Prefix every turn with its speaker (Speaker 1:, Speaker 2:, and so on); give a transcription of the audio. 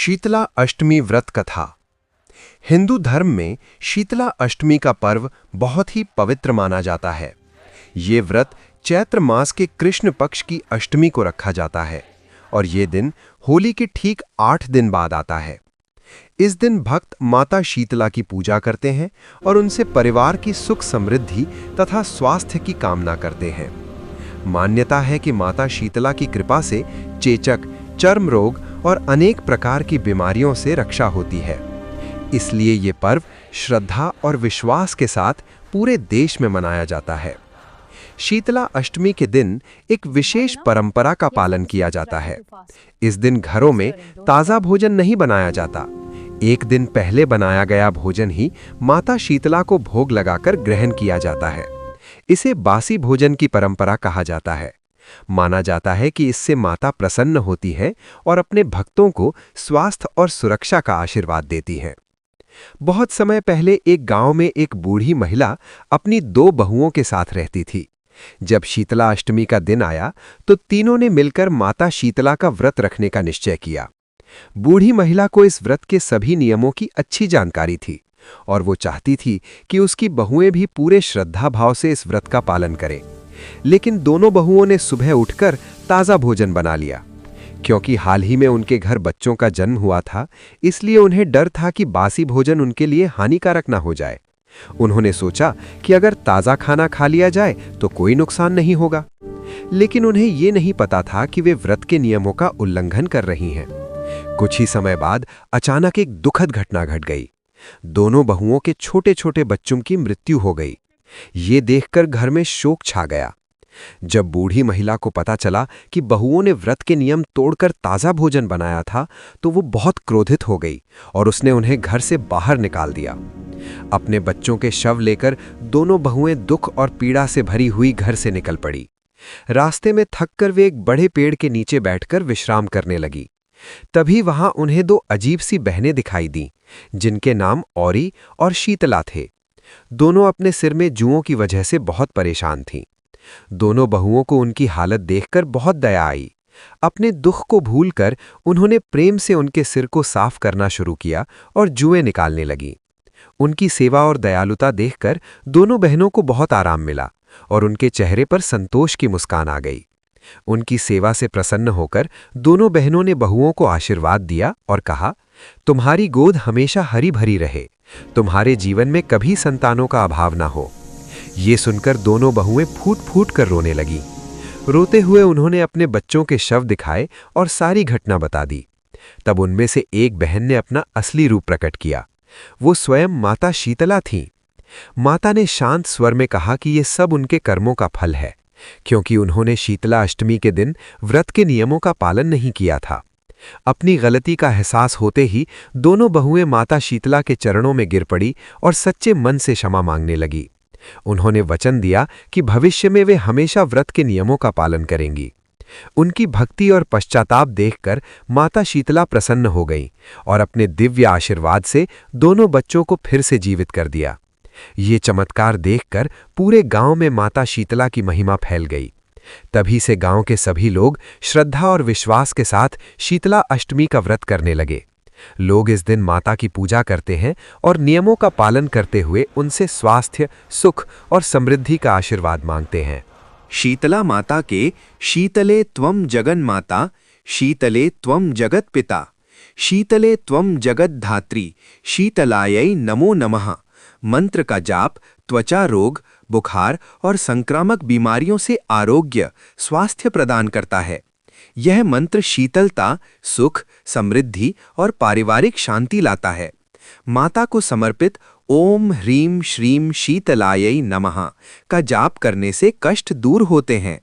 Speaker 1: शीतला अष्टमी व्रत कथा। हिंदू धर्म में शीतला अष्टमी का पर्व बहुत ही पवित्र माना जाता है। ये व्रत चैत्र मास के कृष्ण पक्ष की अष्टमी को रखा जाता है और ये दिन होली के ठीक 8 दिन बाद आता है। इस दिन भक्त माता शीतला की पूजा करते हैं और उनसे परिवार की सुख समृद्धि तथा स्वास्थ्य की कामना करते हैं। मान्यता है कि माता शीतला की कृपा से चेचक, चर्म रोग और अनेक प्रकार की बीमारियों से रक्षा होती है। इसलिए ये पर्व श्रद्धा और विश्वास के साथ पूरे देश में मनाया जाता है। शीतला अष्टमी के दिन एक विशेष परंपरा का पालन किया जाता है। इस दिन घरों में ताज़ा भोजन नहीं बनाया जाता। एक दिन पहले बनाया गया भोजन ही माता शीतला को भोग लगाकर ग्रहण किया जाता है। इसे बासी भोजन की परंपरा कहा जाता है। माना जाता है कि इससे माता प्रसन्न होती है और अपने भक्तों को स्वास्थ्य और सुरक्षा का आशीर्वाद देती है। बहुत समय पहले एक गांव में एक बूढ़ी महिला अपनी 2 बहुओं के साथ रहती थी। जब शीतला अष्टमी का दिन आया तो तीनों ने मिलकर माता शीतला का व्रत रखने का निश्चय किया। बूढ़ी महिला को इस व्रत के सभी नियमों की अच्छी जानकारी थी और वो चाहती थी कि उसकी बहुएं भी पूरे श्रद्धा भाव से इस व्रत का पालन करें। लेकिन दोनों बहुओं ने सुबह उठकर ताज़ा भोजन बना लिया। क्योंकि हाल ही में उनके घर बच्चों का जन्म हुआ था, इसलिए उन्हें डर था कि बासी भोजन उनके लिए हानिकारक ना हो जाए। उन्होंने सोचा कि अगर ताज़ा खाना खा लिया जाए तो कोई नुकसान नहीं होगा। लेकिन उन्हें ये नहीं पता था कि वे व्रत के नियमों का उल्लंघन कर रही हैं। कुछ ही समय बाद अचानक एक दुखद घटना घट गई। दोनों बहुओं के छोटे छोटे बच्चों की मृत्यु हो गई। ये देखकर घर में शोक छा गया। जब बूढ़ी महिला को पता चला कि बहुओं ने व्रत के नियम तोड़कर ताज़ा भोजन बनाया था, तो वो बहुत क्रोधित हो गई और उसने उन्हें घर से बाहर निकाल दिया। अपने बच्चों के शव लेकर दोनों बहुएं दुख और पीड़ा से भरी हुई घर से निकल पड़ी। रास्ते में थककर वे एक बड़े पेड़ के नीचे बैठकर विश्राम करने लगी। तभी वहां उन्हें 2 अजीब सी बहनें दिखाई दीं, जिनके नाम औरी और शीतला थे। दोनों अपने सिर में जुओं की वजह से बहुत परेशान थीं। दोनों बहुओं को उनकी हालत देखकर बहुत दया आई। अपने दुख को भूलकर उन्होंने प्रेम से उनके सिर को साफ करना शुरू किया और जुएं निकालने लगीं। उनकी सेवा और दयालुता देखकर दोनों बहनों को बहुत आराम मिला और उनके चेहरे पर संतोष की मुस्कान आ गई। उनकी सेवा से प्रसन्न होकर दोनों बहनों ने बहुओं को आशीर्वाद दिया और कहा, तुम्हारी गोद हमेशा हरी भरी रहे, तुम्हारे जीवन में कभी संतानों का अभाव ना हो। ये सुनकर दोनों बहुएं फूट फूट कर रोने लगीं। रोते हुए उन्होंने अपने बच्चों के शव दिखाए और सारी घटना बता दी। तब उनमें से एक बहन ने अपना असली रूप प्रकट किया। वो स्वयं माता शीतला थीं। माता ने शांत स्वर में कहा कि ये सब उनके कर्मों का फल है, क्योंकि उन्होंने शीतला अष्टमी के दिन व्रत के नियमों का पालन नहीं किया था। अपनी गलती का एहसास होते ही दोनों बहुएं माता शीतला के चरणों में गिर पड़ी और सच्चे मन से क्षमा मांगने लगी। उन्होंने वचन दिया कि भविष्य में वे हमेशा व्रत के नियमों का पालन करेंगी। उनकी भक्ति और पश्चाताप देखकर माता शीतला प्रसन्न हो गईं और अपने दिव्य आशीर्वाद से दोनों बच्चों को फिर से जीवित कर दिया। ये चमत्कार देखकर पूरे गांव में माता शीतला की महिमा फैल गई। तभी से गांव के सभी लोग श्रद्धा और विश्वास के साथ शीतला अष्टमी का व्रत करने लगे। लोग इस दिन माता की पूजा करते हैं और नियमों का पालन करते हुए उनसे स्वास्थ्य, सुख और समृद्धि का आशीर्वाद मांगते हैं।
Speaker 2: शीतला माता के शीतले त्वं जगन माता, शीतले त्वं जगत पिता, शीतले त्वं जगत धात्री, शीतलायै नमो नमः मंत्र का जाप त्वचा रोग, बुखार और संक्रामक बीमारियों से आरोग्य, स्वास्थ्य प्रदान करता है। यह मंत्र शीतलता, सुख, समृद्धि और पारिवारिक शांति लाता है। माता को समर्पित ओम ह्रीं श्रीं शीतलायै नमः का जाप करने से कष्ट दूर होते हैं।